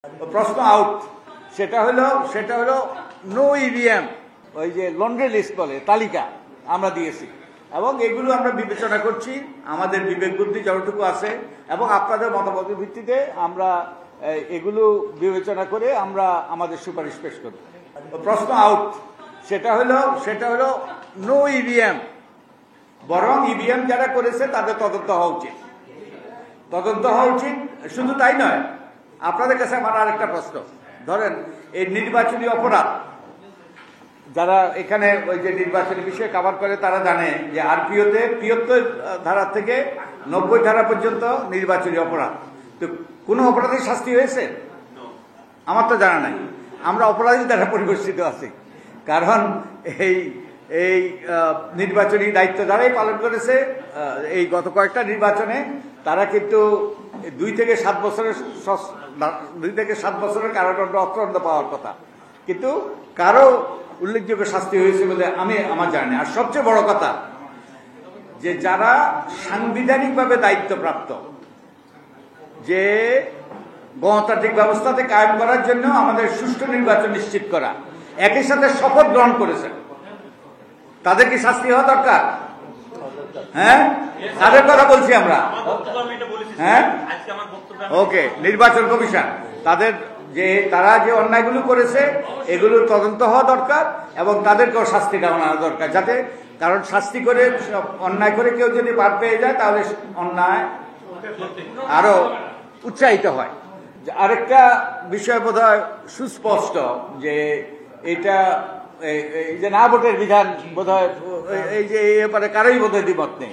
प्रश्न आउट सेटा hello no EVM ওই যে লন্ড্রি লিস্ট বলে তালিকা আমরা দিয়েছি এবং এগুলো আমরা বিবেচনা করছি আমাদের বিবেক বুদ্ধি যতটুকু আছে এবং আপনাদের মতামতের ভিত্তিতে আমরা এগুলো বিবেচনা করে আমরা আমাদের সুপারিশ পেশ করব। প্রশ্ন আউট সেটা হলো নো ইভিএম, বরং ইভিএম যারা করেছে তাদের তদন্ত হওয়া উচিত। শুধু তাই নয়, আপনাদের কাছে আমার আরেকটা প্রশ্ন, ধরেন এই নির্বাচনী অপরাধ যারা এখানে ওই যে নির্বাচনী বিষয়ে কভার করে তারা জানে যে আরপিওতে ৭৫ ধারা থেকে ৯০ ধারা পর্যন্ত নির্বাচনী অপরাধ। তো কোনো অপরাধের শাস্তি হয়েছে? আমার তো জানা নাই। আমরা অপরাধী দ্বারা পরিবেষ্টিত আছি, কারণ এই নির্বাচনী দায়িত্ব যারাই পালন করেছে এই গত কয়েকটা নির্বাচনে তারা কিন্তু ২ থেকে ৭ বছরের কারাদণ্ড অর্থদণ্ড পাওয়ার কথা, কিন্তু কারো উল্লেখযোগ্য শাস্তি হয়েছে বলে আমার জানি। আর সবচেয়ে বড় কথা যে যারা সাংবিধানিকভাবে দায়িত্বপ্রাপ্ত, যে গণতান্ত্রিক ব্যবস্থাতে কায়েম করার জন্য আমাদের সুষ্ঠু নির্বাচন নিশ্চিত করা, একই সাথে শপথ গ্রহণ করেছেন, তাদের কি শাস্তি হওয়া দরকার? হ্যাঁ, তাদের কথা বলছি আমরা। হ্যাঁ, ওকে, নির্বাচন কমিশন তারা যে অন্যায়গুলো করেছে এগুলোর তদন্ত হওয়া দরকার এবং তাদেরকেও শাস্তি দেওয়া দরকার, যাতে কারণ শাস্তি করে অন্যায় করে কেউ যদি পার পেয়ে যায় তাহলে অন্যায় আরো উৎসাহিত হয়। আরেকটা বিষয় বোধহয় সুস্পষ্ট যে এটা এই যে না ভোটের বিধান বোধহয় এই যে এই ব্যাপারে কারোই বোধহয় দ্বিমত নেই।